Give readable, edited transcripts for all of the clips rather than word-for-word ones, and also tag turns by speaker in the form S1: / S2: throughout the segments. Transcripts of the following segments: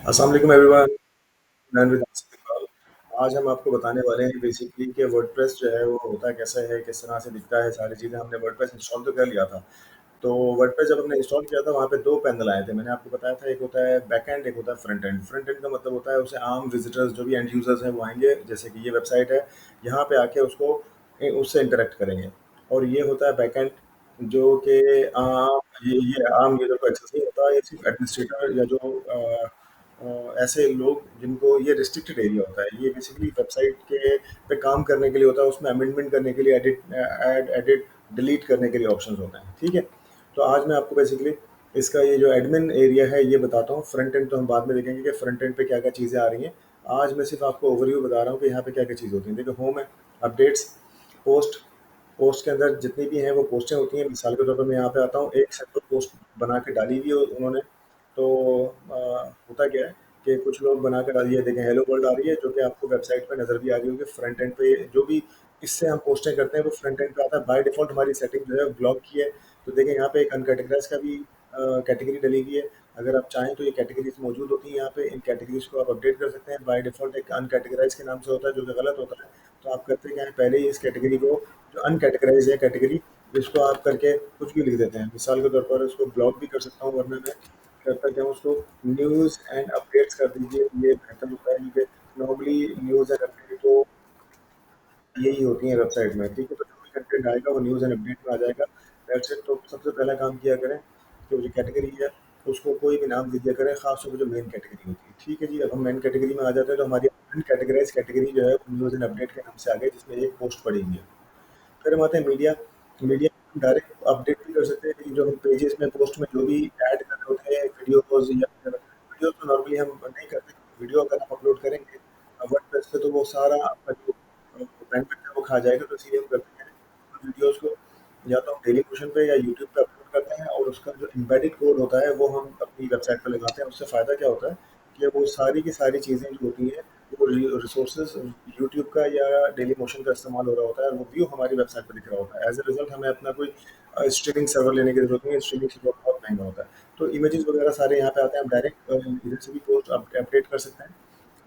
S1: अस्सलाम वालेकुम एवरीवन। मैं विद आसिफ इकबाल। आज हम आपको बताने वाले हैं बेसिकली कि वर्डप्रेस जो है वो होता कैसा है, किस तरह से दिखता है, सारी चीज़ें। हमने वर्डप्रेस इंस्टॉल तो कर लिया था। तो वर्डप्रेस जब हमने इंस्टॉल किया था वहाँ पे 2 पैनल आए थे। मैंने आपको बताया था एक होता है बैक एंड, एक होता है फ्रंट एंड। फ्रंट एंड का मतलब होता है उसे आम विज़िटर्स जो भी एंड यूज़र्स हैं वो आएँगे, जैसे कि ये वेबसाइट है, यहाँ पे आके उसको उससे इंटरैक्ट करेंगे। और ये होता है बैक एंड जो कि आम ये आम यूज़र को एक्सेस नहीं होता, ये सिर्फ़ एडमिनिस्ट्रेटर या जो ऐसे लोग जिनको ये रिस्ट्रिक्टेड एरिया होता है, ये बेसिकली वेबसाइट के पे काम करने के लिए होता है, उसमें अमेंडमेंट करने के लिए, एडिट, डिलीट करने के लिए ऑप्शंस होते हैं, ठीक है? तो आज मैं आपको बेसिकली इसका ये जो एडमिन एरिया है ये बताता हूँ। फ्रंट एंड तो हम बाद में देखेंगे कि फ्रंट एंड पे क्या-क्या चीज़ें आ रही हैं। आज मैं सिर्फ़ आपको ओवरव्यू बता रहा हूँ कि यहाँ पे क्या-क्या चीज़ होती हैं। देखिए होम है, अपडेट्स, पोस्ट, पोस्ट के अंदर जितनी भी हैं वो पोस्टें होती हैं। मिसाल के तौर पर मैं यहाँ पे आता हूँ, एक सैंपल पोस्ट बना के डाली हुई है उन्होंने। तो होता क्या है कि कुछ लोग बना के डालिए, देखें हेलो वर्ल्ड आ रही है जो कि आपको वेबसाइट पे नज़र भी आ रही होगी। फ्रंट एंड पे जो भी इससे हम पोस्टें करते हैं वो फ्रंट एंड पे आता है। बाय डिफ़ॉल्ट हमारी सेटिंग जो है ब्लॉक की है। तो देखें यहाँ पे एक अनकैटेगराइज़ का भी कैटेगरी डली हुई है। अगर आप चाहें तो ये कैटेगरीज़ मौजूद होती हैं यहाँ पे। इन कैटेगरीज़ को आप अपडेट कर सकते हैं। बाय डिफ़ॉल्ट एक अनकैटेगराइज़ के नाम से होता है जो कि गलत होता है। तो आप करते क्या है, पहले ही इस कैटेगरी को जो अनकैटेगराइज़ है कैटेगरी, इसको आप करके कुछ भी लिख देते हैं। मिसाल के तौर पर इसको ब्लॉक भी कर सकता हूँ, वरना मैं करता क्या हूँ उसको न्यूज़ एंड अपडेट्स कर दीजिए, ये बेहतर होता है क्योंकि नॉर्मली न्यूज़ एंड अपडेट तो यही होती हैं वेबसाइट में, ठीक है? तो जो भी कंटेंट आएगा वो न्यूज़ एंड अपडेट में आ जाएगा। That's it. तो सबसे पहला काम किया करें कि वो जो कैटेगरी है उसको कोई भी नाम दे दिया करें, ख़ास तौर पे जो मेन कैटेगरी होती है, ठीक है जी? अब हम मेन कैटेगरी में आ जाते हैं तो हमारी अनकैटेगराइज़्ड कैटेगरी जो है वो न्यूज़ एंड अपडेट के नाम से आ गई, जिसमें एक पोस्ट पड़ी हुई है। फिर हम आते हैं मीडिया। मीडिया हम डायरेक्ट अपडेट भी कर सकते हैं कि जो हम पेजेस में पोस्ट में जो भी ऐड कर रहे होते हैं वीडियोज़ या फिर वीडियो तो नॉर्मली हम नहीं करते। वीडियो अगर हम अपलोड करेंगे वर्डप्रेस पे तो वो सारा आपका जो बैंडविड्थ है वो खा जाएगा। तो इसलिए हम करते हैं उन वीडियोज़ को या तो हम डेली मोशन पे या यूट्यूब पे अपलोड करते हैं और उसका जो एम्बेडेड कोड होता है वो हम अपनी वेबसाइट पे लगाते हैं। उससे फ़ायदा क्या होता है कि वो सारी की सारी चीज़ें जो होती हैं वो रिसोर्सेज यूट्यूब का या डेली मोशन का इस्तेमाल हो रहा होता है और वो व्यू हमारी वेबसाइट पर दिख रहा होता है। एज ए रिजल्ट हमें अपना कोई स्ट्रीमिंग सर्वर लेने की जरूरत नहीं है। स्ट्रीमिंग सर्वर बहुत महंगा होता है। तो इमेजेस वगैरह सारे यहाँ पे आते हैं। हम डायरेक्ट इधर से भी पोस्ट अपडेट कर सकते हैं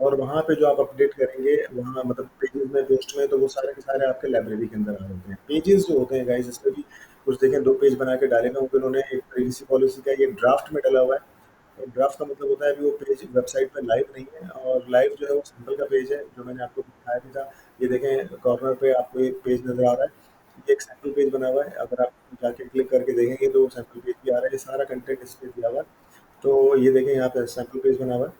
S1: और वहाँ पे जो आप अपडेट करेंगे वहाँ मतलब पेजेस में पोस्ट में तो वो सारे के सारे आपके लाइब्रेरी के अंदर आ रहे होते हैं। पेजेस जो होते हैं गाइस इसमें भी कुछ देखें, दो पेज बना के डाले हुए उन्होंने। एक प्रिवेसी पॉलिसी का ये ड्राफ्ट में डाला हुआ है। ड्राफ्ट का मतलब होता है कि वो पेज वेबसाइट पे लाइव नहीं है और लाइव जो है वो सिंपल का पेज है जो मैंने आपको दिखाया भी था। ये देखें कॉर्नर पे आपको एक पेज नज़र आ रहा है। ये एक सैंपल पेज बना हुआ है। अगर आप जाके क्लिक करके देखेंगे तो वो सैंपल पेज भी आ रहा है। ये सारा कंटेंट इस पे दिया हुआ है। तो ये देखें यहाँ पे सैंपल पेज बना हुआ है।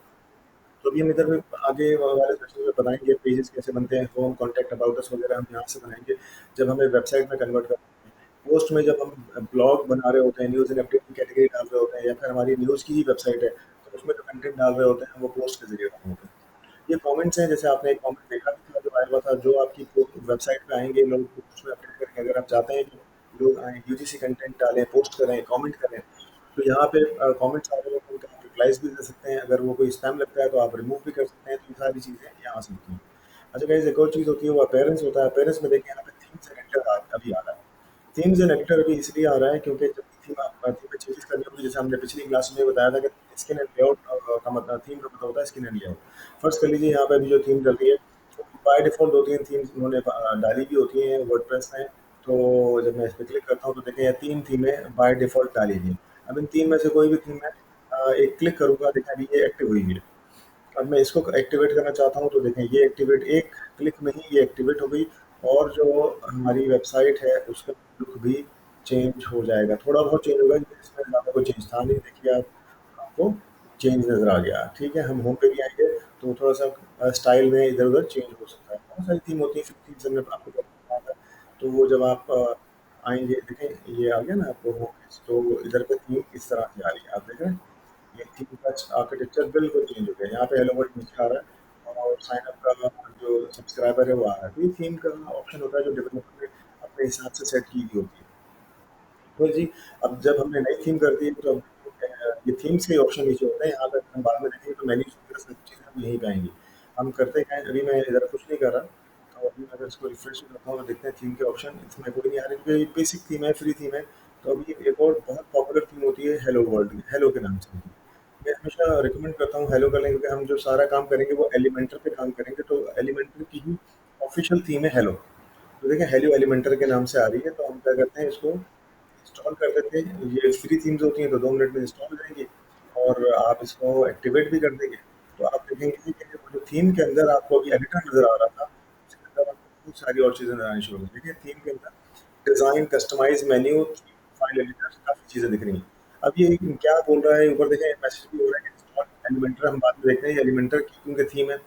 S1: तो अभी हम इधर में आगे वाले सेक्शन में बताएंगे पेजेस कैसे बनते हैं। होम, कॉन्टैक्ट, अबाउट अस वगैरह हम यहाँ से बनाएंगे जब हमें वेबसाइट में कन्वर्ट करना है। पोस्ट में जब हम ब्लॉग बना रहे होते हैं, न्यूज़ एंड अपडेट की कैटेगरी डाल रहे होते हैं या फिर हमारी न्यूज़ की ही वेबसाइट है तो उसमें जो कंटेंट डाल रहे होते हैं वो पोस्ट के जरिए डाल होते हैं। ये कमेंट्स हैं, जैसे आपने एक कमेंट देखा भी था जो आया हुआ था, जो आपकी वेबसाइट पे आएंगे लोग पोस्ट में अपडेट करके। अगर आप चाहते हैं कि लोग आए यूजीसी कंटेंट डालें, पोस्ट करें, कमेंट करें, तो यहाँ पे कमेंट्स आ रहे हैं तो उनका आप रिप्लाईज भी दे सकते हैं। अगर वो कोई स्पैम लगता है तो आप रिमूव भी कर सकते हैं। तो ये सारी चीज़ें यहाँ आ सकती हैं। अच्छा गाइस, एक और चीज़ होती है वो अपीयरेंस होता है। अपीयरेंस में देखिए यहाँ पे थीम्स एंड एडिटर अभी आ रहा है। थीम्स एंड एडिटर अभी इसलिए आ रहा है क्योंकि जब थीम में चेंजेस करनी होगी, जैसे हमने पिछली क्लास में बताया था कि स्किन एंड लेआउट का मतलब थीम का मतलब होता है स्किन एंड लेआउट। फर्स्ट कर लीजिए यहाँ पे अभी जो थीम चल रही है बाय डिफ़ॉल्ट 2-3 थीम्स उन्होंने डाली भी होती हैं वर्डप्रेस में। तो जब मैं इस पे क्लिक करता हूँ तो देखें ये 3 थीमें बाय डिफ़ॉल्ट डाली हुई हैं। अब इन 3 में से कोई भी थीम मैं एक क्लिक करूँगा, देखें अभी ये एक्टिव हुई हुई है। अब मैं इसको एक्टिवेट करना चाहता हूँ तो देखें ये एक्टिवेट, एक क्लिक में ही ये एक्टिवेट हो गई और जो हमारी वेबसाइट है उसका लुक भी चेंज हो जाएगा। थोड़ा बहुत चेंज होगा लेकिन इसमें ज़्यादा कोई चेंज था नहीं। देखिए आप, आपको चेंज नज़र आ गया, ठीक है? हम होम पे भी आएँगे तो थोड़ा-सा स्टाइल में इधर-उधर चेंज हो सकता है। बहुत सारी थीम होती है, फिर थीम्स हमने आपको बताया था। तो वो जब आप आएँगे, देखें ये आ गया ना आपको होम पेज, तो इधर पे थीम इस तरह से आ रही है, आप देख रहे हैं? ये थीम का आर्किटेक्चर बिल्कुल चेंज हो गया। यहाँ पे हेलो वर्ल्ड नीचे आ रहा है और साइन अप का जो सब्सक्राइबर है वो आ रहा है। तो ये थीम का ऑप्शन होता है जो डेवलपर ने अपने हिसाब से सेट की हुई होती है। तो जी, अब जब हमने नई थीम कर दी तो अब ये थीम्स के ऑप्शन नीचे होते हैं। यहाँ पे हम बाद में देखेंगे तो मेन्यूज़ वगैरह सब चीज़ें हम यहीं पे आएँगी। हम करते क्या है, अभी मैं इधर कुछ नहीं कर रहा। तो अभी मैं अगर इसको रिफ्रेश करता हूँ तो देखते हैं थीम के ऑप्शन इसमें कोई नहीं आ रहे क्योंकि ये बेसिक थीम है, फ्री थीम है। तो अभी एक और बहुत पॉपुलर थीम होती है हेलो वर्ल्ड, हेलो के नाम से। मैं हमेशा रिकमेंड करता हूँ हेलो कर लें, क्योंकि हम जो सारा काम करेंगे वो एलिमेंटर पे काम करेंगे, तो एलिमेंटर की ही ऑफिशियल थीम है हेलो। तो देखिए हेलो एलिमेंटर के नाम से आ रही है, तो हम क्या करते हैं इसको इंस्टॉल कर देते हैं। ये फ्री थीम्स होती हैं तो 2 मिनट में इंस्टॉल हो जाएंगी, और आप इसको एक्टिवेट भी कर देंगे। तो आप देखेंगे कि वो जो थीम के अंदर आपको अभी एडिटर नजर आ रहा था, उसके अंदर आपको बहुत सारी और चीज़ें नजर आनी शुरू हो गई। देखिए थीम के अंदर design, customise menu, file editor, काफ़ी चीज़ें दिख रही हैं। अब ये क्या बोल रहा है ऊपर, देखें मैसेज भी हो रहा है कि इंस्टॉल एलिमेंटर। हम बाद में देखते हैं एलिमेंटर की क्योंकि थीम है,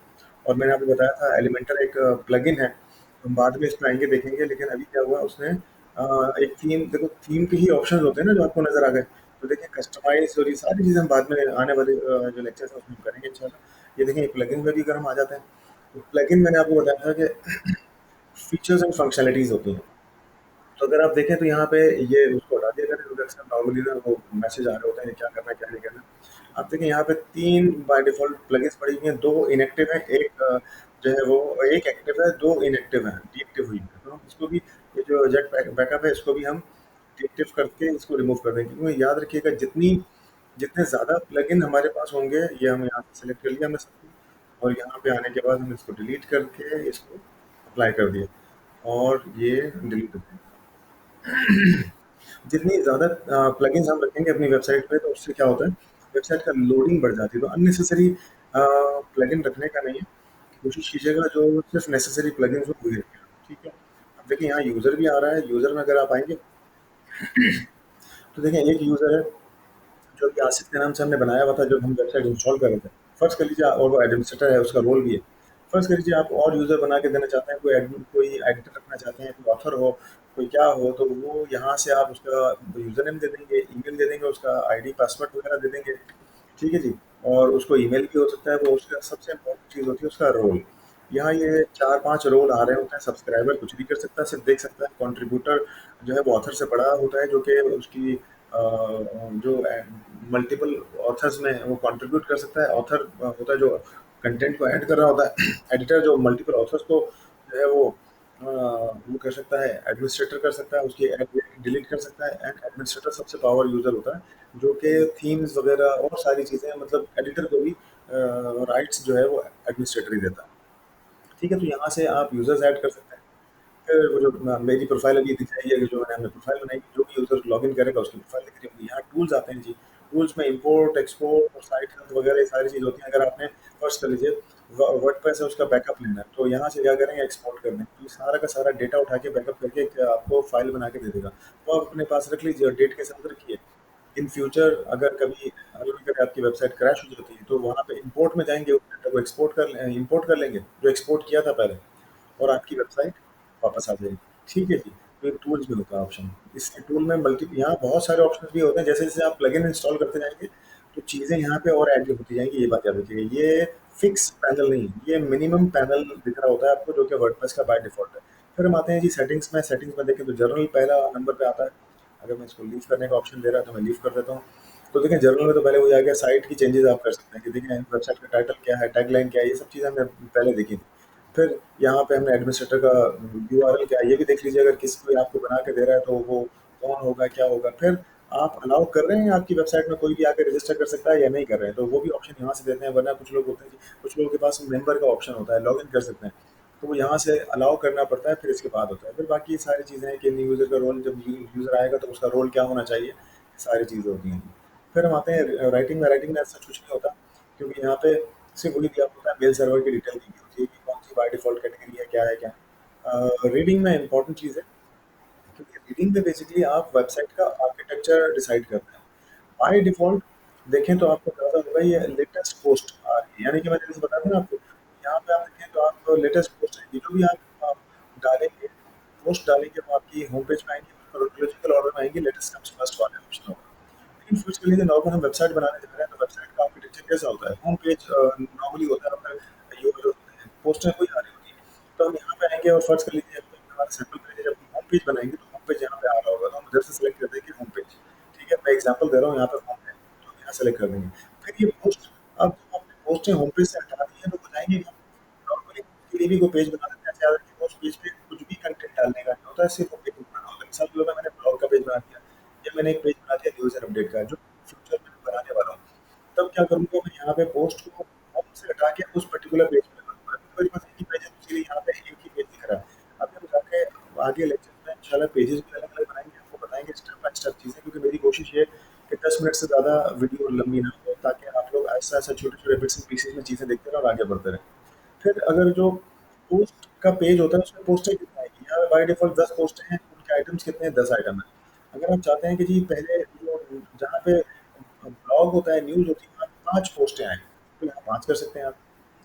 S1: और मैंने आपको बताया था एलिमेंटर एक प्लगइन है। हम बाद में इसमें आएंगे देखेंगे, लेकिन अभी क्या हुआ उसने एक थीम, देखो थीम के ही ऑप्शन होते हैं ना जो आपको नजर आ गए। तो देखिए कस्टमाइज और ये सारी चीज़ें हम बाद में आने वाले जो लेक्चर्स हैं उसमें हम करेंगे इंशाल्लाह। ये देखिए प्लगइन में भी अगर हम आ जाते हैं, तो प्लगइन मैंने आपको बताया था कि फीचर्स एंड फंक्शनलिटीज होती हैं। तो अगर आप देखें तो यहाँ पे ये उसको हटा दिया करें, क्योंकि अक्सर नॉर्मली ना वो मैसेज आ रहे होते हैं क्या करना है क्या नहीं करना। आप देखें यहाँ पे 3 बाय डिफ़ॉल्ट प्लगइन्स पड़ी हुई हैं, 2 इनएक्टिव हैं, एक जो है वो एक एक्टिव है, 2 इनएक्टिव हैं, डीएक्टिव हुई हैं। तो हम इसको भी, ये जो जेट बैकअप है इसको भी हम डीएक्टिव करके इसको रिमूव कर देंगे। क्योंकि याद रखिएगा जितने ज़्यादा प्लगइन हमारे पास होंगे, ये हम यहाँ से सेलेक्ट कर लिया हमने सबको, और यहाँ पे आने के बाद हम इसको डिलीट करके इसको अप्लाई कर दिया, और ये डिलीट हो गया। जितनी ज़्यादा प्लगइन्स हम रखेंगे अपनी वेबसाइट पे, तो उससे क्या होता है, वेबसाइट का लोडिंग बढ़ जाती है। तो अननेसेसरी प्लगइन रखने का नहीं है। कोशिश कीजिएगा जो सिर्फ नेसेसरी प्लगइन्स हो वही रखें, ठीक है। अब देखिए यहाँ यूज़र भी आ रहा है, यूज़र में अगर आप आएंगे तो देखिए एक यूज़र है जो कि आसिफ के नाम से हमने बनाया हुआ था जब हम वेबसाइट इंस्टॉल कर रहे थे। फ़र्ज़ कर लीजिए, और वो एडमिनिस्ट्रेटर है, उसका रोल भी है। फ़र्ज़ कर लीजिए आप और यूज़र बना के देना चाहते हैं, कोई एडिटर रखना चाहते हैं, कोई ऑथर हो, कोई क्या हो, तो वो यहाँ से आप उसका यूज़र नेम दे देंगे, ईमेल दे देंगे, उसका आईडी, पासवर्ड वगैरह दे देंगे, ठीक है जी। और उसको ईमेल भी हो सकता है, वो उसका सबसे इम्पोर्टेंट चीज़ होती है उसका रोल। यहाँ ये 4-5 रोल आ रहे होते हैं, सब्सक्राइबर कुछ भी कर सकता है, सिर्फ़ देख सकता है, कंट्रीब्यूटर जो है वो ऑथर से बड़ा होता है, जो कि उसकी जो मल्टीपल ऑथर्स में वो कंट्रीब्यूट कर सकता है। ऑथर होता है जो कंटेंट को ऐड कर रहा होता है। एडिटर जो मल्टीपल ऑथर्स को जो है वो कर सकता है, एडमिनिस्ट्रेटर कर सकता है, उसकी ऐड डिलीट कर सकता है। एंड एडमिनिस्ट्रेटर सबसे पावर यूज़र होता है, जो कि थीम्स वगैरह और सारी चीज़ें, मतलब एडिटर को भी राइट्स जो है वो एडमिनिस्ट्रेटर ही देता है, ठीक है। तो यहाँ से आप यूज़र्स ऐड कर सकते हैं। फिर वो जो मेरी प्रोफ़ाइल अभी दिख रही है, जो मैंने हमने प्रोफ़ाइल बनाई, जो भी यूज़र लॉगिन करेगा उसकी प्रोफ़ाइल दिख रही होगी। यहाँ टूल्स आते हैं जी, टूल्स में इम्पोर्ट, एक्सपोर्ट और साइट हेल्थ वगैरह ये सारी चीज़ होती हैं। अगर आपने फ़र्ज़ कर लीजिए वर्डप्रेस है उसका बैकअप लेना है, तो यहाँ से क्या करेंगे, एक्सपोर्ट कर देंगे। तो ये सारा का सारा डेटा उठा के बैकअप करके एक आपको फ़ाइल बना के दे देगा। वो आप अपने पास रख लीजिए और डेट के साथ रखिए। इन फ्यूचर अगर कभी अल्लाह ना करे आपकी वेबसाइट क्रैश हो जाती है, तो वहाँ पे इम्पोर्ट में जाएँगे, उस डेटा को एक्सपोर्ट इम्पोर्ट कर लेंगे, जो एक्सपोर्ट किया था पहले, और आपकी वेबसाइट वापस आ जाएगी। ठीक है जी। तो एक टूल्स में होता है ऑप्शन। इस टूल में बल्कि यहाँ बहुत सारे ऑप्शन भी होते हैं, जैसे-जैसे आप प्लगइन इंस्टॉल करते जाएँगे, तो चीज़ें यहाँ पे और ऐड होती जाएँगी, ये बात याद रखिएगा। ये फिक्स पैनल नहीं है, ये मिनिमम पैनल दिख रहा होता है आपको, जो कि वर्डप्रेस का बाय डिफ़ॉल्ट है। फिर हम आते हैं जी सेटिंग्स में। सेटिंग्स में देखें तो जर्नल पहला नंबर पे आता है। अगर मैं इसको लीव करने का ऑप्शन दे रहा है, तो मैं लीव कर देता हूँ। तो देखें जर्नल में तो पहले वही आ गया, साइट की चेंजेज़ आप कर सकते हैं कि देखिए वेबसाइट का टाइटल क्या है, टैगलाइन क्या है, ये सब चीज़ें हमने पहले देखी थी। फिर यहाँ पे हमने एडमिनिस्ट्रेटर का यूआरएल क्या है ये भी देख लीजिए, अगर किसी कोई आपको बना के दे रहा है तो वो कौन होगा, क्या होगा। फिर आप अलाउ कर रहे हैं आपकी वेबसाइट में कोई भी आकर रजिस्टर कर सकता है या नहीं कर रहे हैं, तो वो भी ऑप्शन यहाँ से देते हैं। वरना कुछ लोग होते हैं कि कुछ लोगों के पास मेंबर का ऑप्शन होता है, लॉगिन कर सकते हैं, तो वो यहाँ से अलाउ करना पड़ता है, फिर इसके बाद होता है। फिर बाकी ये सारी चीज़ें हैं कि न्यू यूज़र का रोल, जब यूज़र आएगा तो उसका रोल क्या होना चाहिए, सारी चीज़ें होती हैं। फिर हम आते हैं राइटिंग में। राइटिंग में ऐसा कुछ नहीं होता, क्योंकि यहाँ पे सिर्फ वही दिया होता है, मेल सर्वर की डिटेल दी होती है कि कौन सी बाय डिफ़ॉल्ट कैटेगरी है, क्या है क्या है। रीडिंग में इम्पोर्टेंट चीज़ है, क्योंकि रीडिंग में बेसिकली आप वेबसाइट का आर्किटेक्चर डिसाइड करते हैं। बाय डिफ़ॉल्ट देखें तो आपको ज़्यादा होगा ये लेटेस्ट पोस्ट आ रही है, यानी कि मैंने जैसे बताया था ना आपको, यहाँ पे आप देखें तो आप लेटेस्ट पोस्ट आएगी, जो भी आप डालेंगे, पोस्ट डालेंगे, वो आपकी होम पेज पे आएँगी, क्रोनोलॉजिकल ऑर्डर में आएँगी, लेटेस्ट कम्स फर्स्ट वाला ऑप्शन होगा। लेकिन सोच के लिए नॉर्मल हम वेबसाइट बनाने जा रहे हैं, तो वेबसाइट का आर्किटेक्चर कैसा होता है? होम पेज नॉर्मली होता है, अपना यूआरएल होते हैं, पोस्टें कोई आ रही होती है। तो हम यहाँ पे आएँगे और फर्ज़ कर लीजिए हमारा सैंपल पेज है, जब हम होम पेज बनाएँगे तो होम पेज यहाँ पे आ रहा होगा, तो हम इधर से सेलेक्ट कर देंगे होम पेज। ठीक है? मैं एग्ज़ाम्पल दे रहा हूँ, यहाँ पे होम है, तो हम यहाँ सेलेक्ट कर देंगे। फिर ये पोस्ट, अब जब आपने पोस्टें होम पेज से हटा दी हैं, तो वो जाएँगी कहाँ? नॉर्मली उसके लिए भी कोई पेज बना देते हैं, ऐसे याद रखिए उस पेज पे कुछ भी कंटेंट डालने का नहीं होता है, सिर्फ़ वो पेज बनाना होता है। मिसाल के तौर पे मैंने ब्लॉग का पेज बना दिया, या मैंने एक पेज बना दिया न्यूज़ एंड अपडेट का, जो फ्यूचर में मैं बनाने वाला हूँ। तब क्या करूँगा मैं यहाँ पे पोस्ट को होम से हटा के उस पर्टिकुलर पेज पे करूँगा। तो मेरे पास एक ही पेज है, इसीलिए यहाँ पे एक ही पेज दिख रहा है। अब हम जाके आगे लेक्चर में इंशाल्लाह पेजेज़ भी अलग-अलग बनाएँगे, आपको बताएँगे स्टेप बाय स्टेप चीज़ें, क्योंकि मेरी कोशिश ये है कि 10 मिनट से ज़्यादा वीडियो लंबी ना हो, ताकि आप लोग ऐसा-ऐसा छोटे-छोटे बिट्स एंड पीसेज़ में चीज़ें देखते रहें और आगे बढ़ते रहें। फिर अगर जो पोस्ट का पेज होता है उसमें पोस्टें कितनी आएगी, यहाँ पे बाय डिफ़ॉल्ट 10 पोस्टें हैं, उनके आइटम्स कितने हैं? 10 आइटम हैं। अगर आप चाहते हैं कि जी पहले जो जहाँ पे ब्लॉग होता है, न्यूज़ होती है, वहाँ 5 पोस्टें आएँ, तो यहाँ 5 कर सकते हैं आप,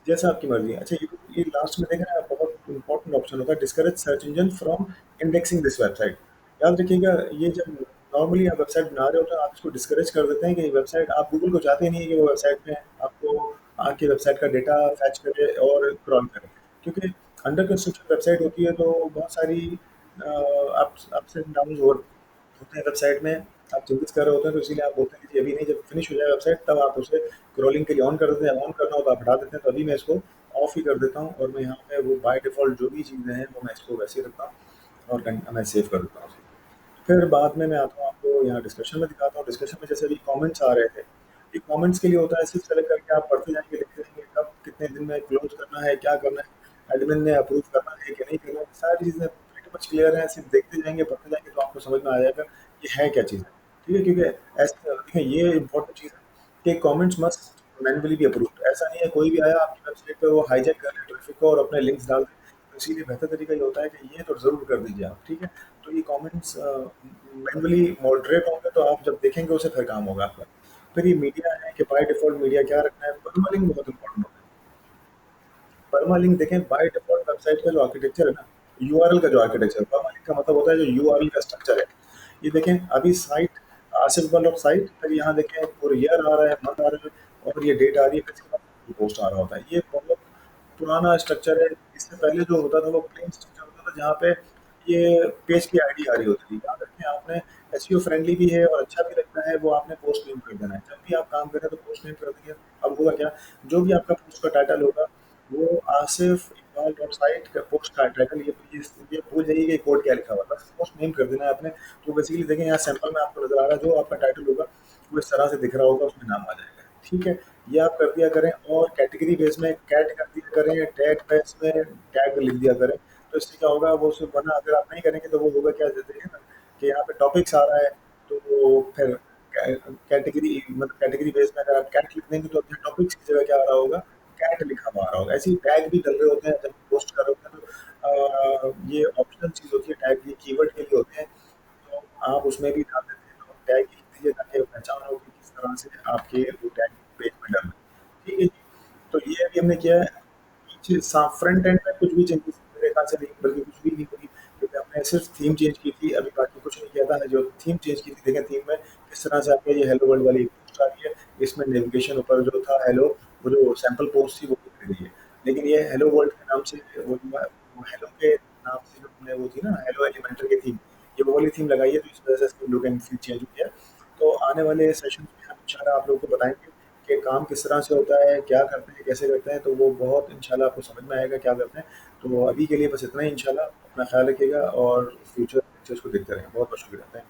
S1: जैसा आपकी मर्ज़ी है। अच्छा ये लास्ट में देखें ना, बहुत इम्पोर्टेंट ऑप्शन होता है, discourage search engine from indexing this website. याद रखिएगा, ये जब नॉर्मली आप वेबसाइट बना रहे हो तो आप इसको डिस्करेज कर देते हैं कि वेबसाइट, आप गूगल को चाहते ही नहीं है कि वो वेबसाइट में आपको आके वेबसाइट का डेटा फैच करे और क्रॉल करे, क्योंकि अंडर कंस्ट्रक्शन वेबसाइट होती है तो बहुत सारी अप्स एंड डाउन्स होते हैं वेबसाइट में। आप चेंजेस कर रहे होते हैं तो इसीलिए आप बोलते हैं कि जी अभी नहीं, जब फिनिश हो जाए वेबसाइट तब आप उसे क्रॉलिंग के लिए ऑन कर देते हैं। ऑन करना हो तो आप हटा देते हैं, तो अभी मैं इसको ऑफ ही कर देता हूँ और मैं यहाँ पे वो बाय डिफ़ॉल्ट जो भी चीज़ें हैं वो मैं इसको वैसे ही रखता हूँ और मैं सेव कर देता हूँ उसे। फिर बाद में मैं आता हूँ आपको यहाँ डिस्कशन में दिखाता हूँ। डिस्कशन में जैसे अभी कमेंट्स आ रहे थे, ये कमेंट्स के लिए होता है, सिर्फ सेलेक्ट करके आप पढ़ते जाएँगे, देखते जाएँगे कब कितने दिन में क्लोज़ करना है, क्या करना है, एडमिन ने अप्रूव करना है कि नहीं करना है, सारी चीज़ें प्रीटी मच क्लियर हैं। सिर्फ देखते जाएँगे, पढ़ते जाएँगे तो आपको समझ में आ जाएगा ये है क्या चीज़ है। ठीक है? क्योंकि ऐसे देखिए, ये इम्पोर्टेंट चीज़ है कि comments must manually be approved. ऐसा नहीं है कोई भी आया आपकी वेबसाइट पे वो हाइजैक कर ले ट्रैफिक को और अपने लिंक्स डाल दे। तो इसीलिए बेहतर तरीका ये होता है कि ये तो ज़रूर कर दीजिए आप, ठीक है? तो ये कमेंट्स मैनुअली मॉडरेट होंगे तो आप जब देखेंगे उसे फिर काम होगा आपका। फिर ये मीडिया है कि बाय डिफ़ॉल्ट मीडिया क्या रखना है, परमालिंक बहुत इम्पोर्टेंट होता है। परमालिंक देखें, बाय डिफ़ॉल्ट वेबसाइट का जो आर्किटेक्चर है ना, यूआरएल का जो आर्किटेक्चर है, परमालिंक का मतलब होता है जो यूआरएल का स्ट्रक्चर है। ये देखें, अभी साइट आसिफ इकबाल साइट, फिर यहाँ देखें पूरा ईयर आ रहा है, मंथ आ रहा है और ये डेट आ रही है, फिर इसके बाद पोस्ट आ रहा होता है। ये बहुत पुराना स्ट्रक्चर है। इससे पहले जो होता था वो प्लेन स्ट्रक्चर होता था, जहाँ पे ये पेज की आईडी आ रही होती थी। याद रखें, आपने एसईओ फ्रेंडली भी है और अच्छा भी लगता है, वो आपने पोस्ट नेम कर देना है। जब भी आप काम करें तो पोस्ट नेम कर देंगे। अब होगा क्या, जो भी आपका पोस्ट का टाइटल होगा वो आसिफ इकबाल डॉट साइट का पोस्ट का टाइटल, ये भूल जाइए कि कोड क्या लिखा हुआ है, बस पोस्ट नेम कर देना है आपने। तो बेसिकली देखें, यहाँ सैंपल में आपको नजर आ रहा है, जो आपका टाइटल होगा वो इस तरह से दिख रहा होगा, उसमें नाम आ जाएगा। ठीक है, ये आप कर दिया करें और कैटेगरी बेस में कैट कर दिया करें, टैग बेस में टैग लिख दिया करें। तो इससे क्या होगा, वो सिर्फ, वरना अगर आप नहीं करेंगे तो वो होगा क्या, जैसे देखिए ना कि यहाँ पे टॉपिक्स आ रहा है, तो वो फिर कैटेगरी, मतलब कैटेगरी बेस में अगर आप कैट लिख देंगे तो अपने टॉपिक्स की जगह क्या आ रहा होगा, कैट लिखा हुआ आ रहा होगा। ऐसे ही टैग भी डल रहे होते हैं जब पोस्ट कर रहे होते हैं, तो ये ऑप्शनल चीज़ होती है, टैग ये कीवर्ड के लिए होते हैं, तो आप उसमें भी डाल देते हैं, तो टैग लिख दीजिए ताकि पहचान हो कि किस तरह से आपके वो टैग पेज में डल रहे हैं। ठीक है जी। तो ये अभी हमने किया है। पीछे फ्रंट एंड में कुछ भी चेंजेस मेरे ख्याल से नहीं, बल्कि कुछ भी नहीं हुई, क्योंकि हमने सिर्फ थीम चेंज की थी, अभी बाकी कुछ नहीं किया था। जो थीम चेंज की थी, देखें थीम में किस तरह से आपके ये हेलो वर्ल्ड वाली पोस्ट आ रही है, इसमें नेविगेशन ऊपर जो था हेलो, वो जो सैंपल पोस्ट थी वो दिख रही है, लेकिन ये हेलो वर्ल्ड के नाम से, वो हेलो के नाम से जो हमने वो थी ना, हेलो एलिमेंटर की थीम, ये वो वाली थीम लगाई है, तो इस वजह से इसकी लुक एंड फील चेंज हुई है। तो आने वाले सेशन में हम इंशाल्लाह आप लोगों को बताएंगे कि काम किस तरह से होता है, क्या करते हैं, कैसे करते हैं, तो वो बहुत इंशाल्लाह आपको समझ में आएगा क्या करते हैं। तो अभी के लिए बस इतना ही इंशाल्लाह। अपना ख्याल रखिएगा और फ्यूचर पिक्चर्स को देखते रहें। बहुत-बहुत शुक्रिया। Thank you.